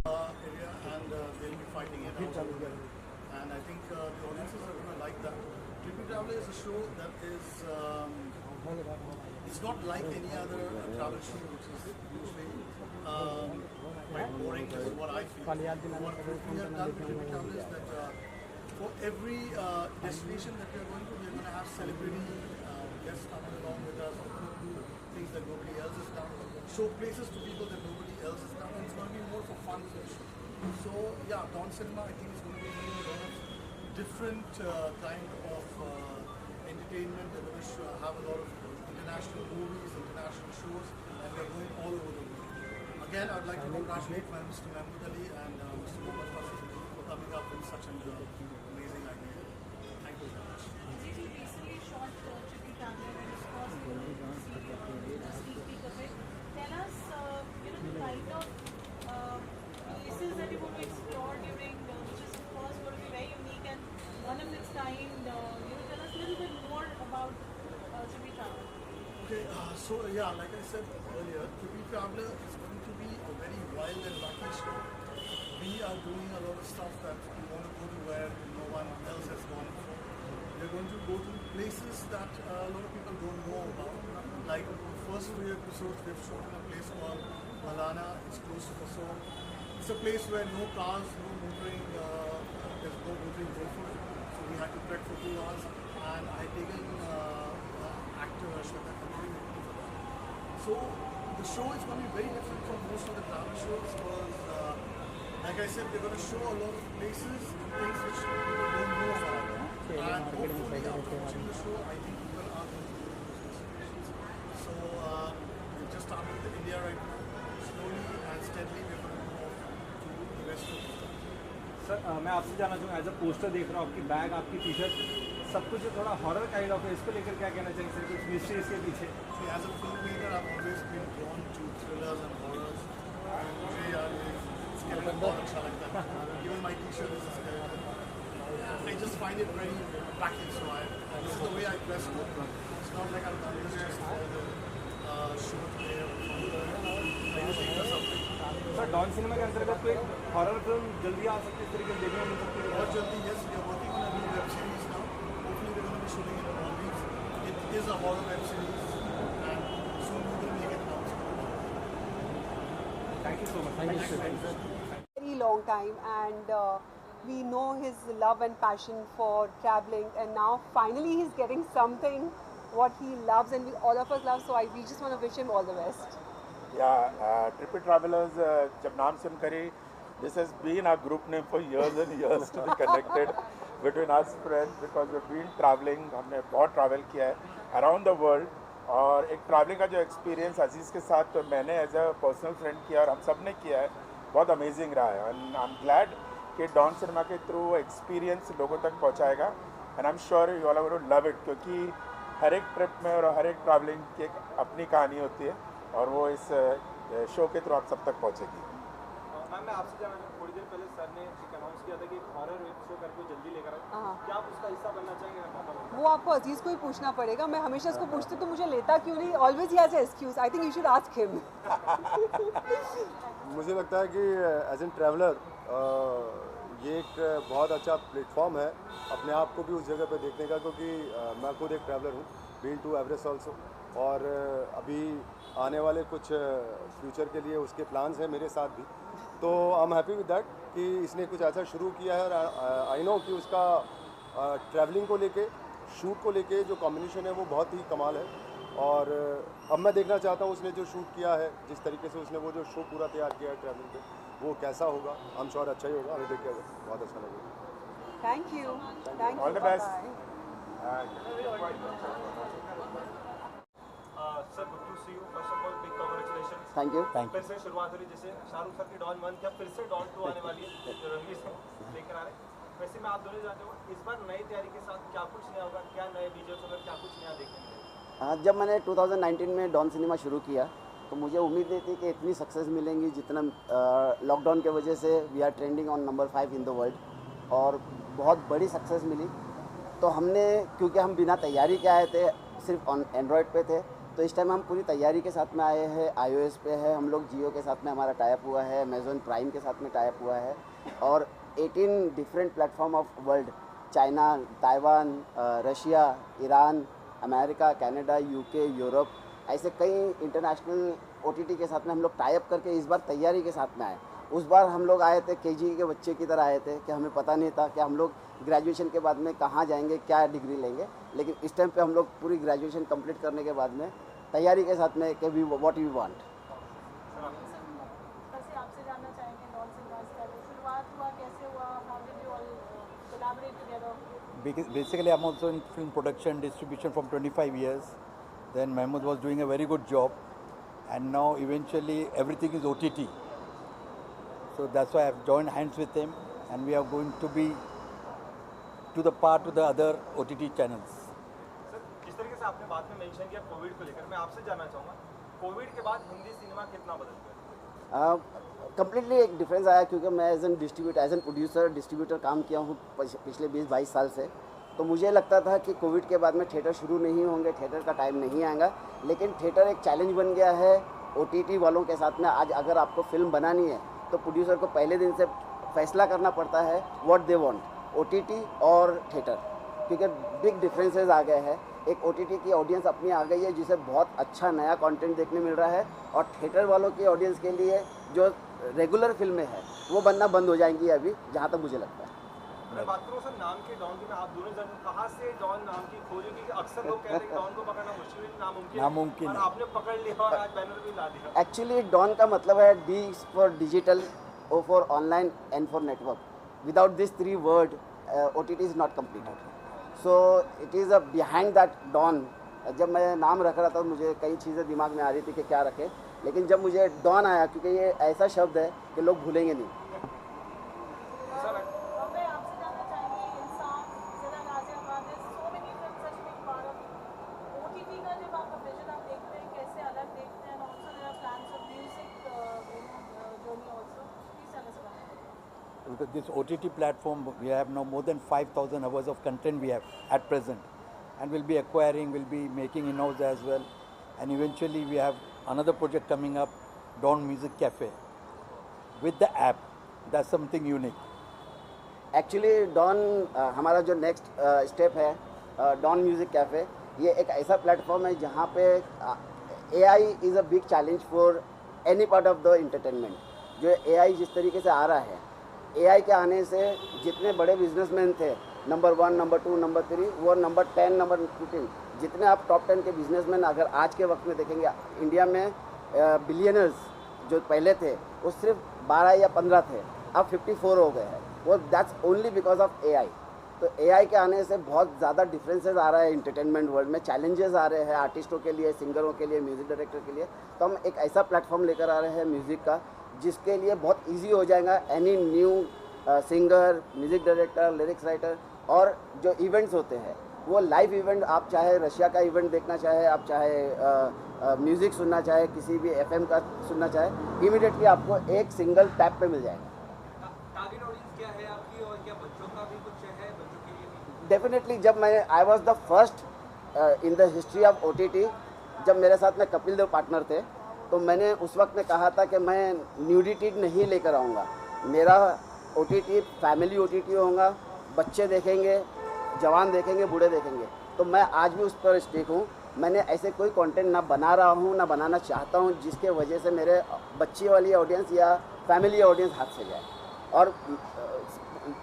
area and they'll be fighting it out over there. And I think the audiences are going to like that. Trippy Traveler is a show that is it's not like any other travel show, which is usually quite boring. Is what I feel. What we have done with Trippy Traveler is that for every destination that we are going to, we are going to have celebrity guests coming along with us, do things that nobody else has done, show places to people that nobody else has done, and it's going to be more for fun for the show. So yeah, Dawn Cinema I think is going to be a lot of different kind of entertainment. They're going to have a lot of international movies, international shows, and they're going all over the world. Again, I'd like to congratulate Mr. Mahmood Ali and Mr. Mohammad Fassi for coming up with such an amazing idea. Thank you very much. You recently shot Trippy Traveler and of course you will see the sneak peek of it. Tell us, the kind of places that you want to explore during, which is of course going to be very unique and one of its kind. Tell us a little bit more about Trippy Traveler. Okay, so yeah, like I said earlier, Trippy Traveler is going to be a very wild and wacky show. We are doing a lot of stuff that we want to go to where no one else has gone before. We're going to go to places that a lot of people don't know about. Like the first few episodes we've shot in a place called Malana. It's close to Kasol. It's a place where no cars, no motoring, there's no motoring go for it. So we had to trek for 2 hours, and I had taken actor Shweta Kanduri with me for that. So the show is going to be very different from most of the travel shows because, like I said, we're going to show a lot of places and things which people don't know about. And hopefully, after watching the show, I think people are going to go to those destinations. So we've just started with India right now. Slowly and steadily, we're going to move off to the rest of the world. Sir मैं आपसे जानना चाहूँगा as a poster देख रहा हूँ आपकी bag आपकी T shirt सब कुछ थोड़ा हॉरर काइंड ऑफ है इसको लेकर क्या कहना चाहिए सर कुछ मिस्ट्री इसके पीछे See, as a filmmaker, I've always been drawn to thrillers and horrors. मुझे यार ये skeleton बहुत अच्छा लगता है. Even my T-shirt is a skeleton. I just find it very wacky, so this is the way I dress. It's not like I've done this just for the show today or I usually dress up. Sir don Cinema के अंतर्गत कोई horror film जल्दी आ सकती है इस तरीके से देखने मिल सकती है बहुत जल्दी, yes, we are working on a new web series now. Hopefully, we're going to be shooting it in Maldives. It is a horror web series, and soon we will make it announcement. Thank you so much Thank you, sir. Very long time, and we know his love and passion for traveling, and now finally he's getting something what he loves and all of us love, so we just want to wish him all the best. Trippy Travelers, जब नाम सुन कर ही this has been our group name for years and years to be connected between us friends because we've been traveling, हमने बहुत travel किया है around the world और एक traveling का जो experience अजीज़ के साथ तो मैंने as a personal friend किया और हम सब ने किया है बहुत amazing रहा है and I'm glad कि Dawn Cinema के through experience लोगों तक पहुँचाएगा and I'm sure you all are going to love it क्योंकि हर एक ट्रिप में और हर एक ट्रैवलिंग की एक अपनी कहानी होती है और वो इस शो के थ्रू आप सब तक पहुंचेगी। मैम मैं आपसे जानना चाहूँ थोड़ी देर पहले सर ने एक अनाउंस किया था कि हॉरर वेब शो करके जल्दी लेकर आए क्या आप उसका हिस्सा बनना चाहेंगे वो आपको अजीज़ को ही पूछना पड़ेगा मैं हमेशा उसको पूछती तो मुझे लेता क्यों नहीं always he has a excuse I think you should ask him मुझे लगता है कि एज एन ट्रैवलर ये एक बहुत अच्छा प्लेटफॉर्म है अपने आप को भी उस जगह पे देखने का क्योंकि मैं खुद एक ट्रैवलर हूँ बीन टू एवरेस्ट ऑल्सो और अभी आने वाले कुछ फ्यूचर के लिए उसके प्लान्स हैं मेरे साथ भी तो I am happy with that कि इसने कुछ ऐसा शुरू किया है और आई नो कि उसका ट्रैवलिंग को लेके शूट को लेके जो कॉम्बिनेशन है वो बहुत ही कमाल है और अब मैं देखना चाहता हूँ उसने जो शूट किया है जिस तरीके से उसने वो जो शो पूरा तैयार किया है ट्रैवलिंग पे वो कैसा होगा आई एम श्योर अच्छा ही होगा हमें देख के बहुत अच्छा लगेगा thank you all the best sir good to see you first of all big congratulations thank you फिर से शुरुआत हो रही जैसे शाहरुख सर की डॉन 1 क्या फिर से डॉन 2 आने वाली है जो रणवीर सिंह लेकर आ रहे हैं वैसे मैं आप दोनों जानते हो इस बार नई तैयारी के साथ क्या कुछ नया होगा क्या नए विजुअल्स होगा क्या कुछ नया देखेंगे जब मैंने 2019 में डॉन सिनेमा शुरू किया तो मुझे उम्मीद नहीं थी कि इतनी सक्सेस मिलेंगी जितना लॉकडाउन के वजह से we are trending on number 5 in the world और बहुत बड़ी सक्सेस मिली तो हमने क्योंकि हम बिना तैयारी के आए थे सिर्फ ऑन एंड्रॉयड पे थे तो इस टाइम हम पूरी तैयारी के साथ में आए हैं। iOS पे है हम लोग, जियो के साथ में हमारा टाइप हुआ है, अमेज़ॉन प्राइम के साथ में टाइप हुआ है, और 18 different platform of world, China, Taiwan, Russia, Iran, America, Canada, UK, Europe, ऐसे कई इंटरनेशनल OTT के साथ में हम लोग टाइप करके इस बार तैयारी के साथ में आए। उस बार हम लोग आए थे KG के बच्चे की तरह आए थे कि हमें पता नहीं था कि हम लोग ग्रेजुएशन के बाद में कहाँ जाएंगे, क्या डिग्री लेंगे, लेकिन इस टाइम पे हम लोग पूरी ग्रेजुएशन कंप्लीट करने के बाद में तैयारी के साथ में कि वी व्हाट वी वांट। आपसे जानना चाहेंगे डॉन सिनेमास का शुरुआत हुआ, कैसे हुआ, how did you all collaborate together? Basically, I'm also in film production, distribution from 25 years. Then Mahmood was doing a very good job, and now eventually everything is OTT. So that's why I've joined hands with him, and we are going to be to the other OTT channels. Sir, जिस तरीके से आपने बात में mention किया Covid को लेकर, मैं आपसे जानना चाहूँगा कोविड के बाद हिंदी सिनेमा कितना बदल गया? कम्प्लीटली एक डिफरेंस आया, क्योंकि मैं एज एन प्रोड्यूसर डिस्ट्रीब्यूटर काम किया हूँ पिछले 20-22 साल से। तो मुझे लगता था कि कोविड के बाद में थिएटर शुरू नहीं होंगे, थिएटर का टाइम नहीं आएगा, लेकिन थिएटर एक चैलेंज बन गया है OTT वालों के साथ में। आज अगर आपको फिल्म बनानी है तो प्रोड्यूसर को पहले दिन से फैसला करना पड़ता है व्हाट दे वांट, OTT और थिएटर, क्योंकि बिग डिफरेंसेस आ गए हैं। एक OTT की ऑडियंस अपनी आ गई है जिसे बहुत अच्छा नया कंटेंट देखने मिल रहा है, और थिएटर वालों की ऑडियंस के लिए जो रेगुलर फिल्में हैं वो बनना बंद हो जाएंगी अभी, जहाँ तक मुझे लगता है। मैं बात करूँ सर नाम के डॉन की, मैं आप दोनों जन कहाँ से डॉन नाम की खोजी, क्योंकि अक्सर लोग कहते हैं कि डॉन को पकड़ना मुश्किल, नामुमकिन, और आपने पकड़ लिया और आज बैनर भी ला दिया। एक्चुअली डॉन का मतलब है D for digital, O for online, N for network. Without this 3 word OTT is not completed. So it is a behind that Dawn. जब मैं नाम रख रहा था मुझे कई चीज़ें दिमाग में आ रही थी कि क्या रखें, लेकिन जब मुझे डॉन आया, क्योंकि ये ऐसा शब्द है कि लोग भूलेंगे नहीं। Because this OTT platform, we have now more than 5,000 hours of content we have at present, and we'll be acquiring, we'll be making in-house as well, and eventually we have another project coming up, Dawn Music Cafe, with the app. That's something unique. Actually Dawn हमारा जो next step है Dawn music cafe, ये एक ऐसा platform है जहाँ पे AI is a big challenge for any part of the entertainment. जो AI जिस तरीके से आ रहा है, AI के आने से जितने बड़े बिजनेसमैन थे, नंबर 1, नंबर 2, नंबर 3, वो नंबर 10, नंबर 15, जितने आप टॉप 10 के बिजनेसमैन अगर आज के वक्त में देखेंगे, इंडिया में बिलियनर्स जो पहले थे वो सिर्फ 12 या 15 थे, अब 54 हो गए हैं। वो that's only because of AI। तो AI के आने से बहुत ज़्यादा डिफरेंसेस आ रहा है एंटरटेनमेंट वर्ल्ड में, चैलेंजेस आ रहे हैं आर्टिस्टों के लिए, सिंगरों के लिए, म्यूज़िक डायरेक्टर के लिए। तो हम एक ऐसा प्लेटफॉर्म लेकर आ रहे हैं म्यूज़िक का, जिसके लिए बहुत ईजी हो जाएगा any new singer, music director, lyrics writer, और जो इवेंट्स होते हैं वो लाइव इवेंट, आप चाहे रशिया का इवेंट देखना चाहे, आप चाहे म्यूज़िक सुनना चाहे, किसी भी FM का सुनना चाहे, इमीडिएटली आपको एक सिंगल टैप पे मिल जाएगा। टारगेट ऑडियंस क्या है आपकी, और क्या बच्चों का भी कुछ है, बच्चों के लिए भी? डेफिनेटली जब मैं I was the first in the history of OTT, जब मेरे साथ में कपिल देव पार्टनर थे, तो मैंने उस वक्त में कहा था कि मैं न्यूडिटी नहीं लेकर आऊँगा, मेरा OTT फैमिली OTT होगा, बच्चे देखेंगे, जवान देखेंगे, बूढ़े देखेंगे। तो मैं आज भी उस पर स्टिक हूँ। मैंने ऐसे कोई कंटेंट ना बना रहा हूँ ना बनाना चाहता हूँ जिसके वजह से मेरे बच्चे वाली ऑडियंस या फैमिली ऑडियंस हाथ से जाए। और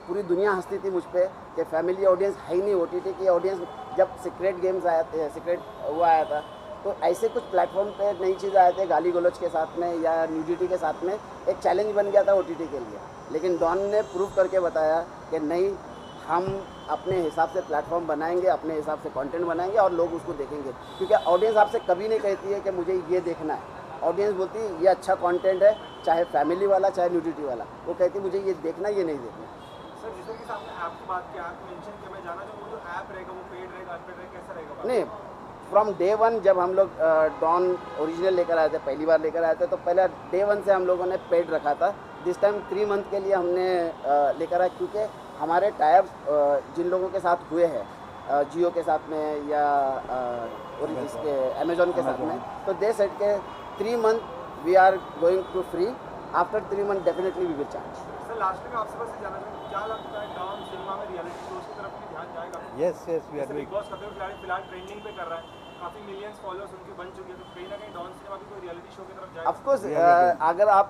पूरी दुनिया हंसती थी मुझ पर कि फैमिली ऑडियंस है ही नहीं, OTT की ऑडियंस। जब सीक्रेट गेम्स आया था, सीक्रेट वो आया था, तो ऐसे कुछ प्लेटफॉर्म पे नई चीज़ आए थे, गाली गलौज के साथ में या न्यूडिटी के साथ में, एक चैलेंज बन गया था OTT के लिए। लेकिन डॉन ने प्रूव करके बताया कि नहीं, हम अपने हिसाब से प्लेटफॉर्म बनाएंगे, अपने हिसाब से कंटेंट बनाएंगे और लोग उसको देखेंगे। क्योंकि ऑडियंस आपसे कभी नहीं कहती है कि मुझे ये देखना है, ऑडियंस बोलती है ये अच्छा कंटेंट है, चाहे फैमिली वाला चाहे न्यूडिटी वाला, वो कहती है मुझे ये देखना, ये नहीं देखना। सर जिस तरीके से आपने ऐप की बात की, ऐप मेंशन किया, मैं जाना चाहूँगा जो ऐप रहेगा वो पेड रहेगा, अनपेड रहेगा, कैसा रहेगा? नहीं, फ्रॉम डे 1 जब हम लोग डॉन ओरिजिनल लेकर आए थे, पहली बार लेकर आए थे, तो पहले डे 1 से हम लोगों ने पेड रखा था। दिस टाइम 3 मंथ के लिए हमने लेकर आए, क्योंकि हमारे टाइप जिन लोगों के साथ हुए हैं जियो के साथ में या और इसके अमेजोन के साथ में, तो दे सेट के 3 month we are going to free, after 3 month definitely we will charge. Sir last में आपसे बस जानना चाहूँगा, क्या लगता है डॉन सिनेमा में रियलिटी शोज की तरफ भी ध्यान जाएगा? Yes, we are big doing. Boss का फिलहाल ट्रेंडिंग पे कर रहा है, काफ़ी मिलियंस फॉलोअर्स उनके बन चुके हैं, तो कहीं ना कहीं डॉन सिनेमा भी कोई रियलिटी शो की तरफ जाएगा? ऑफ कोर्स अगर आप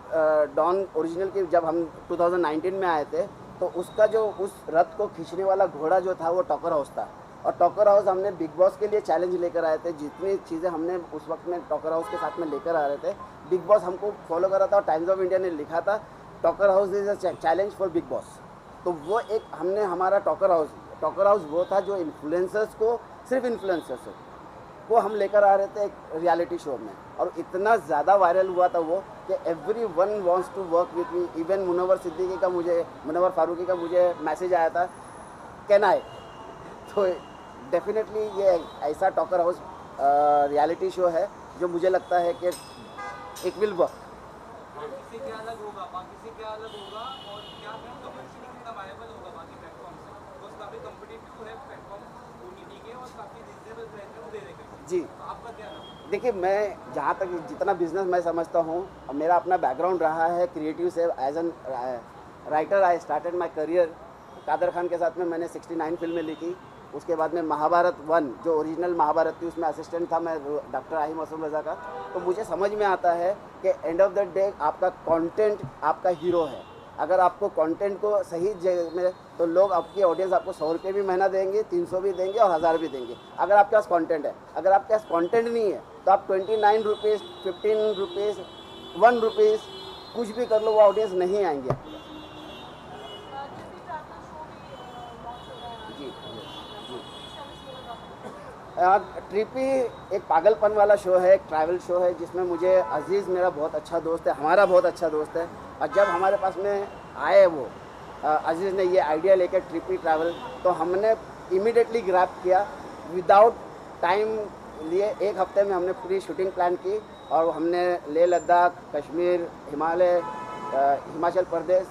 डॉन ओरिजिनल की जब हम 2019 में आए थे तो उसका जो उस रथ को खींचने वाला घोड़ा जो था वो टॉकर हाउस था, और टॉकर हाउस हमने बिग बॉस के लिए चैलेंज लेकर आए थे। जितनी चीज़ें हमने उस वक्त में टॉकर हाउस के साथ में लेकर आ रहे थे, बिग बॉस हमको फॉलो कर रहा था और टाइम्स ऑफ इंडिया ने लिखा था talker house is a challenge for big boss. तो वो एक हमने हमारा टॉकर हाउस वो था जो इन्फ्लुएंसर्स को, सिर्फ इन्फ्लुएंसर्स को हम लेकर आ रहे थे एक रियलिटी शो में, और इतना ज़्यादा वायरल हुआ था वो कि everyone wants to work with me. Even Munawar Faruqui का मुझे मैसेज आया था कैन आई। तो डेफिनेटली ये ऐसा टॉकर हाउस रियलिटी शो है जो मुझे लगता है कि इट विल वर्क। बाकी से क्या अलग होगा और क्या कमर्शियली कितना वायबल होगा बाकी प्लेटफॉर्म से? बिकॉज काफ़ी कम्पिटिटिव है प्लेटफॉर्म ओटीटी के और काफ़ी रिजनेबल प्राइस में वो दे देंगे। जी तो आपका क्या नाम? देखिए, मैं जहाँ तक जितना बिजनेस मैं समझता हूँ, मेरा अपना बैकग्राउंड रहा है क्रिएटिव से। As an writer I started my career. Kader Khan के साथ में मैंने 69 फिल्में लिखी। उसके बाद में महाभारत 1 जो ओरिजिनल महाभारत थी उसमें असिस्टेंट था मैं डॉक्टर आहिम असम रज़ा का। तो मुझे समझ में आता है कि एंड ऑफ द डे आपका कंटेंट आपका हीरो है। अगर आपको कंटेंट को सही जगह में, तो लोग आपकी ऑडियंस आपको 100 रुपये भी महीना देंगे, 300 भी देंगे और 1000 भी देंगे, अगर आपके पास कंटेंट है। अगर आपके पास कंटेंट नहीं है तो आप 29 रुपीज़, 15 रुपीज़, 1 रुपीज़ कुछ भी कर लो, वो ऑडियंस नहीं आएंगे आपके पास। जी ट्रिपी एक पागलपन वाला शो है, एक ट्रैवल शो है जिसमें मुझे अजीज़ मेरा बहुत अच्छा दोस्त है, हमारा बहुत अच्छा दोस्त है। और जब हमारे पास में आए वो अजीज़ ने ये आइडिया लेकर ट्रिपी ट्रैवल, तो हमने इमीडिएटली ग्रैब किया। विदाउट टाइम लिए 1 हफ्ते में हमने पूरी शूटिंग प्लान की और हमने लेह लद्दाख, कश्मीर, हिमाचल प्रदेश,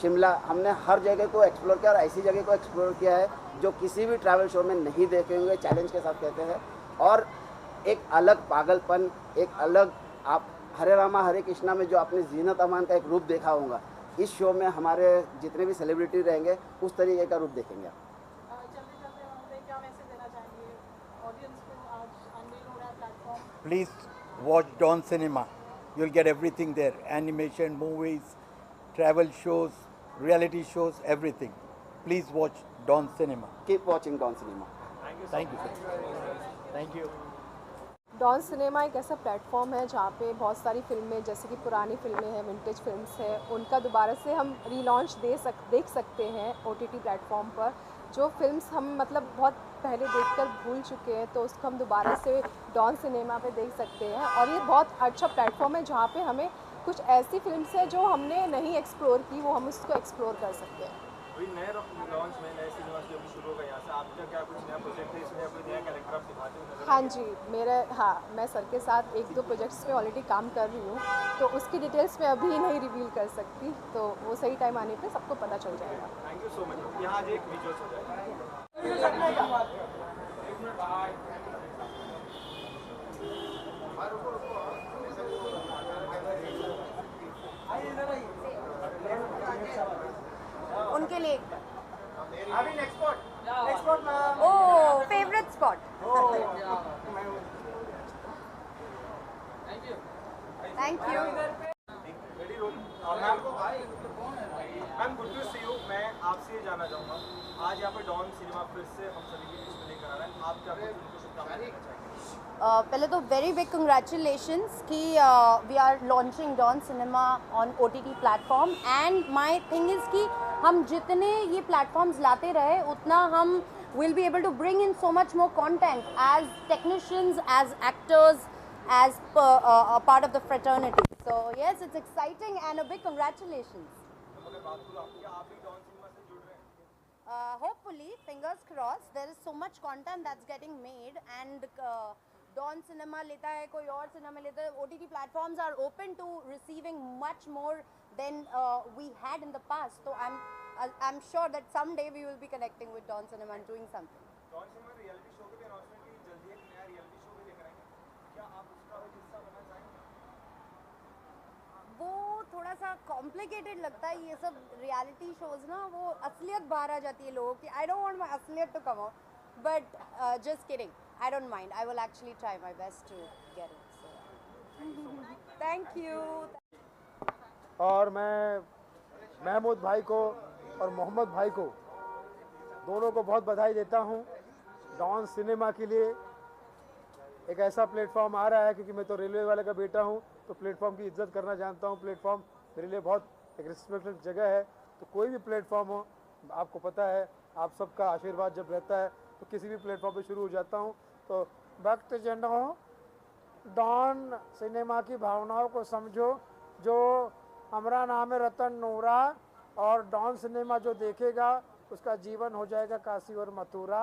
शिमला, हमने हर जगह को एक्सप्लोर किया और ऐसी जगह को एक्सप्लोर किया है जो किसी भी ट्रैवल शो में नहीं देखे होंगे, चैलेंज के साथ कहते हैं। और एक अलग पागलपन, एक अलग आप हरे रामा हरे कृष्णा में जो आपने जीनत अमान का एक रूप देखा होगा, इस शो में हमारे जितने भी सेलिब्रिटी रहेंगे उस तरीके का रूप देखेंगे आप। क्या मैसेज देना चाहेंगे ऑडियंस को? आज अनवील हो रहा है platform. Please watch Dawn Cinema. You'll get everything there. Animation, movies, travel shows, reality shows, everything. Please watch Dawn Cinema. Keep watching Dawn Cinema. Thank you, sir. Thank you. Dawn Cinema एक ऐसा platform है जहाँ पे बहुत सारी फिल्में, जैसे कि पुरानी फिल्में हैं, विंटेज फिल्म्स हैं, उनका दोबारा से हम रीलॉन्च देख सकते हैं ओटीटी प्लेटफॉर्म पर। जो फिल्म्स हम मतलब बहुत पहले देखकर भूल चुके हैं, तो उसको हम दोबारा से डॉन सिनेमा पे देख सकते हैं। और ये बहुत अच्छा प्लेटफॉर्म है जहाँ पे हमें कुछ ऐसी फिल्म्स हैं जो हमने नहीं एक्सप्लोर की, वो हम उसको एक्सप्लोर कर सकते हैं। अभी नए लॉन्च में नए सिनेमास जो अभी शुरू होगा यहाँ से, आपका क्या कुछ नया प्रोजेक्ट है इसमें, कोई नया कैरेक्टर आप दिखाते हुए नजर? हाँ जी, मैं सर के साथ 1-2 प्रोजेक्ट्स पे ऑलरेडी काम कर रही हूँ, तो उसकी डिटेल्स मैं अभी नहीं रिवील कर सकती, तो वो सही टाइम आने पे सबको पता चल जाएगा। Thank you so much. यहाँ आज एक विजुअल्स हो जाएगा। उनके लिए अभी next spot oh favourite spot. Thank you. Ready roll. Ma'am good to see you. मैं आपसे ये जानना चाहूँगा, आज यहाँ पे डॉन सिनेमा फिर से हम सभी के बीच में लेकर आ रहा है, आप क्या कुछ उनको शुभकामनाएं देना चाहेंगे? पहले तो वेरी बिग कंग्रेचुलेशंस कि we are launching Dawn Cinema on OTT platform. And my thing is कि हम जितने ये प्लेटफॉर्म्स लाते रहे उतना हम will be able to bring in so much more content as technicians, as actors, as part of the fraternity. So yes, it's exciting and a big congratulations. अगर बात करूँ क्या आप भी डॉन सिनेमा से जुड़ रहे हैं? Hopefully, fingers crossed, there is so much content that's getting made and Dawn Cinema लेता है, कोई और सिनेमा लेता है, OTT platforms are open to receiving much more than we had in the past. So I'm I'm sure that someday we will be connecting with Dawn Cinema and doing something. Dawn Cinema reality show की भी announcement की जल्दी एक नया reality show भी लेकर आएंगे, क्या आप उसका एक हिस्सा बनना चाहेंगे? वो थोड़ा सा कॉम्प्लिकेटेड लगता है ये सब रियलिटी शोज ना, वो असलियत बाहर आ जाती है लोगों की. आई डोंट वांट माय असलियत to come out, but just kidding, I don't mind. I will actually try my best to get it. Thank you. और मैं महमूद भाई को और मोहम्मद भाई को दोनों को बहुत बधाई देता हूं. डॉन सिनेमा के लिए एक ऐसा प्लेटफॉर्म आ रहा है, क्योंकि मैं तो रेलवे वाले का बेटा हूं, तो प्लेटफॉर्म की इज्जत करना जानता हूं. प्लेटफॉर्म मेरे लिए बहुत एक रिस्पेक्टेड जगह है. तो कोई भी प्लेटफॉर्म हो, आपको पता है, आप सबका आशीर्वाद जब रहता है तो किसी भी प्लेटफॉर्म पे शुरू हो जाता हूं. तो भक्त जनों, डॉन सिनेमा की भावनाओं को समझो. जो हमारा नाम है रतन नूरा, और डॉन सिनेमा जो देखेगा उसका जीवन हो जाएगा काशी और मथुरा,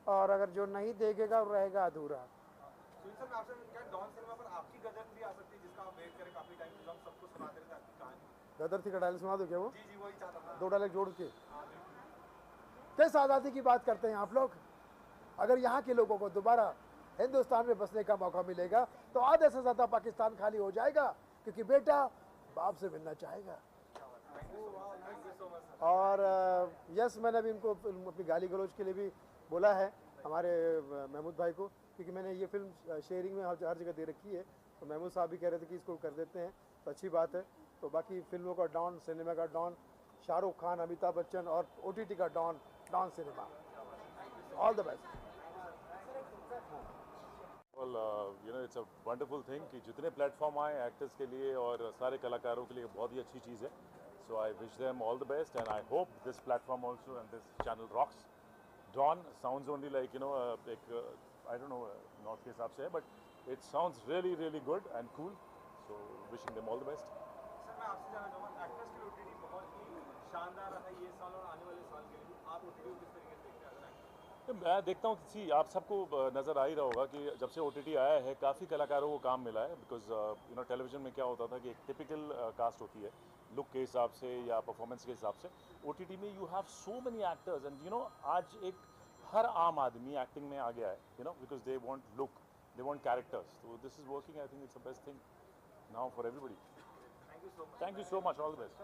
और अगर जो नहीं देखेगा वो रहेगा अधूरा. सुनील सर, मैं आपसे क्या डॉन सिनेमा पर आपकी गजल भी आ सकती है, जिसका आप वेट करें काफी टाइम से, हम सबको सुनाते रहते हैं आपकी कहानी. गदर थी का डायलॉग सुना दो क्या वो? जी वही चाहता था. 2 डायलॉग जोड़ के. किस आज़ादी की बात करते हैं आप लोग? अगर यहाँ के लोगों को दोबारा हिंदुस्तान में बसने का मौका मिलेगा तो आधे से ज़्यादा पाकिस्तान खाली हो जाएगा, क्योंकि बेटा बाप से मिलना चाहेगा. और यस, मैंने भी इनको अपनी गाली गलौज के लिए भी बोला है, हमारे महमूद भाई को, क्योंकि मैंने ये फिल्म शेयरिंग में हर जगह दे रखी है. तो महमूद साहब भी कह रहे थे कि इसको कर देते हैं, तो अच्छी बात है. तो बाकी फिल्मों का डॉन, सिनेमा का डॉन, शाहरुख खान, अमिताभ बच्चन, और OTT का Don, Don Cinema. All the best. Well, it's a wonderful thing कि जितने प्लेटफॉर्म आए एक्टर्स के लिए और सारे कलाकारों के लिए बहुत ही अच्छी चीज़ है. So I wish them all the best and I hope this platform also and this channel rocks. Dawn sounds only like like I don't know north के हिसाब से है, but it sounds really really good and cool. So wishing them all the best. Sir, मैं आपसे जानना चाहूँगा, actors के OTT बहुत ही शानदार रहा है ये साल और आने वाले साल के लिए. आप OTT को किस तरीके से देखते हैं? मैं देखता हूँ कि आप सबको नज़र आ ही रहा होगा कि जब से OTT आया है काफ़ी कलाकारों को काम मिला है. बिकॉज टेलीविज़न में क्या होता था कि एक टिपिकल कास्ट होती है लुक के हिसाब से या परफॉर्मेंस के हिसाब से. OTT में you have so many actors and आज एक हर आम आदमी एक्टिंग में आ गया है, because they want look, they want characters. तो this is working. I think it's the best thing now for everybody. Thank you so much. All the best.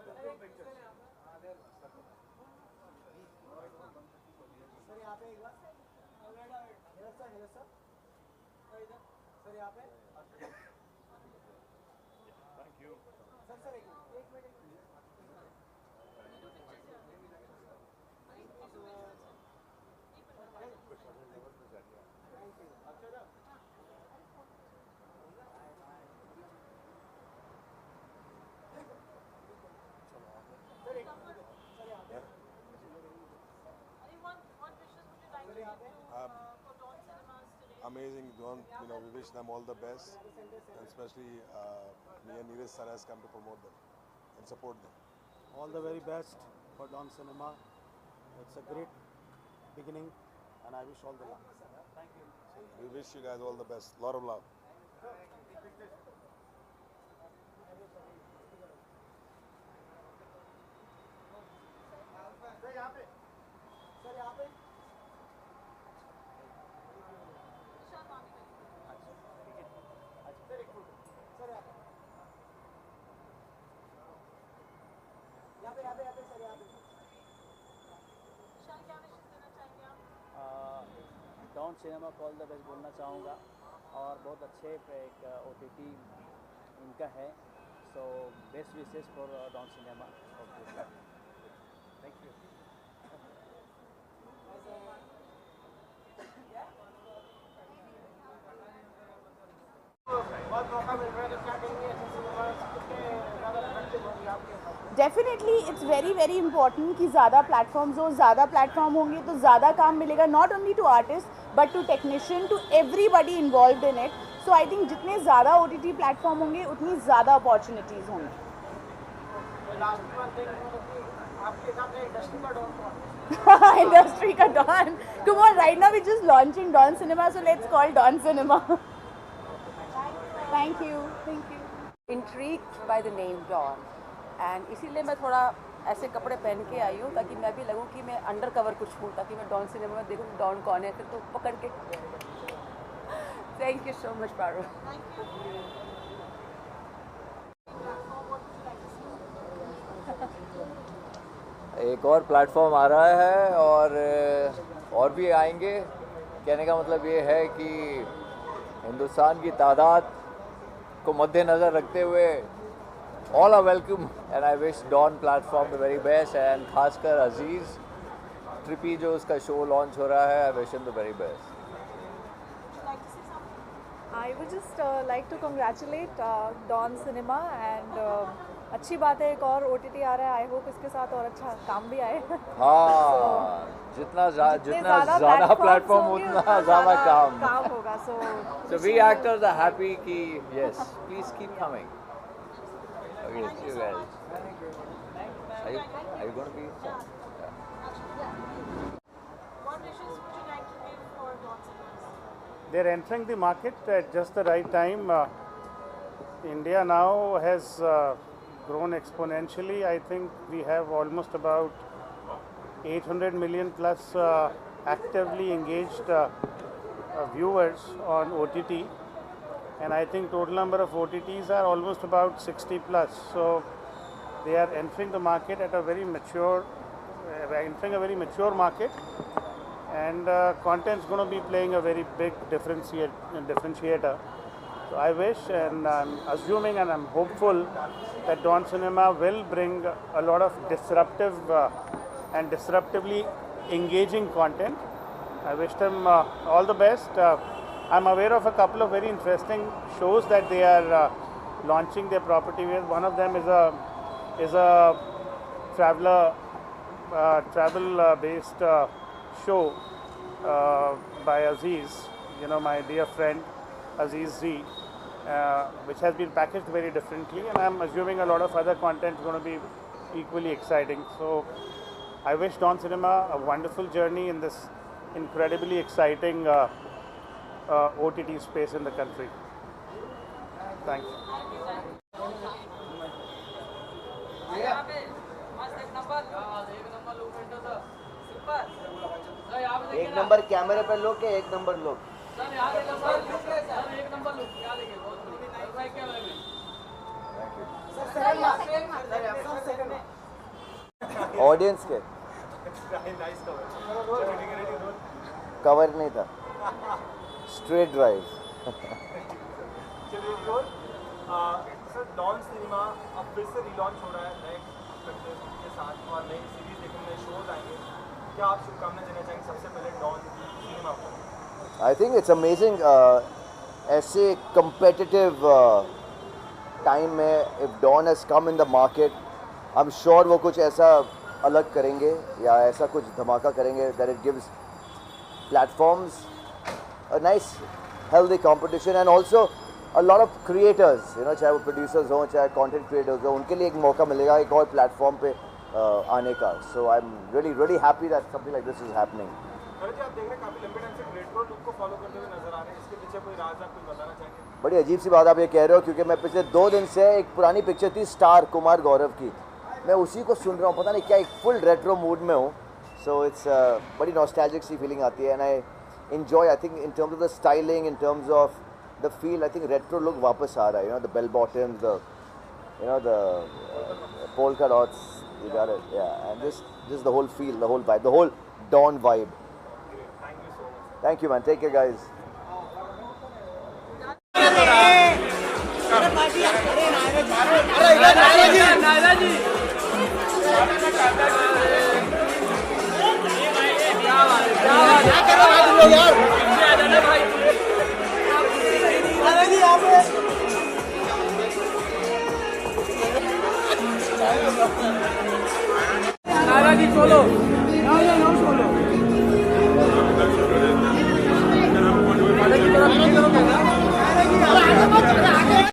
Thank you. Amazing, Dawn. We wish them all the best, and especially me and Neeraj sir has come to promote them and support them. All the very best for Dawn Cinema. It's a great beginning, and I wish all the luck. Thank you. We wish you guys all the best. Lot of love. Don Cinema को all the best बोलना चाहूँगा, और बहुत अच्छे एक OTT इनका है. So best wishes for Don Cinema. Thank you. Definitely it's very very important कि ज़्यादा प्लेटफॉर्म्स हो. ज़्यादा प्लेटफॉर्म होंगे तो ज़्यादा काम मिलेगा, not only to artist but to technician, to everybody involved in it. So I think जितने ज़्यादा OTT प्लेटफॉर्म होंगे उतनी ज़्यादा अपॉर्चुनिटीज़ होंगी. इंडस्ट्री का don. Come on, right now we're just launching Dawn Cinema, so let's call Dawn Cinema. Thank you. Thank you. Intrigued by the name Dawn, and इसीलिए मैं थोड़ा ऐसे कपड़े पहन के आई हूँ ताकि मैं भी लगूँ कि मैं अंडर कवर कुछ हूँ, ताकि मैं डॉन सिनेमा में देखूँ डॉन कौन है, फिर तो पकड़ के। थैंक यू सो मच पारो। एक और प्लेटफॉर्म आ रहा है और भी आएंगे। कहने का मतलब ये है कि हिंदुस्तान की तादाद को मद्देनज़र रखते हुए all are welcome and I wish Don platform the very best and खासकर अजीज़ ट्रिपी जो उसका शो लॉन्च हो रहा है, I wish him the very best. I would just like to congratulate Dawn Cinema and अच्छी बात है एक और OTT आ रहा है। आई होप इसके साथ और अच्छा काम भी आए। हाँ, जितना ज़्यादा प्लेटफॉर्म उतना ज़्यादा काम होगा। So we actors are happy कि yes, please keep coming. Okay, see you guys. Are you going to be? What wishes would you like to give for Dawn Cinemas? They're entering the market at just the right time. India now has grown exponentially. I think we have almost about 800 million plus actively engaged viewers on OTT, and I think total number of OTTs are almost about 60 plus. So they are entering the market at a very mature, market, and content is going to be playing a very big differentiator. So I wish, and I'm assuming and I'm hopeful that Dawn Cinema will bring a lot of disruptive and disruptively engaging content. I wish them all the best. I'm aware of a couple of very interesting shows that they are launching their property with. One of them is a travel-based show by Aziz, my dear friend Aziz Z, which has been packaged very differently, and I'm assuming a lot of other content is going to be equally exciting. So I wish Dawn Cinema a wonderful journey in this incredibly exciting OTT space in the country. Thanks. एक number कैमरे पे लो के एक number लो। Audience के cover नहीं था, straight drive. Sir don Cinema अब फिर से रिलॉन्च हो रहा है नए कंटेंट के साथ और नई सीरीज देखने में शोज आएंगे, क्या आप शुभकामनाएं देना चाहेंगे सबसे पहले डॉन सिनेमा को? आई थिंक इट्स अमेजिंग, ऐसे competitive टाइम में if Don has come in the market, I am sure वो कुछ ऐसा अलग करेंगे या ऐसा कुछ धमाका करेंगे that it gives platforms a nice healthy competition and also a lot of creators, चाहे वो producers हों चाहे content creators हों, उनके लिए एक मौका मिलेगा एक और प्लेटफॉर्म पे आने का. So I'm really happy that something like this is happening. जी आप देख रहे हैं काफी लंबे टाइम से रेट्रो लुक को फॉलो करते हुए नजर आ रहे हैं, इसके पीछे कोई राज आप कुछ बताना चाहेंगे? बड़ी अजीब सी बात आप ये कह रहे हो क्योंकि मैं पिछले 2 दिन से एक पुरानी पिक्चर थी स्टार कुमार गौरव की, मैं उसी को सुन रहा हूँ, पता नहीं क्या एक फुल रेट्रो मूड में हूँ. सो इट्स बड़ी नॉस्टैल्जिक सी फीलिंग आती है and I enjoy, I think in terms of the styling, in terms of the feel, I think retro look वापस आ रहा है, the bell bottoms, the polka dots, you got it, yeah, and just the whole feel, the whole vibe, the whole Dawn vibe. Thank you man, take care guys. नाराजी solo,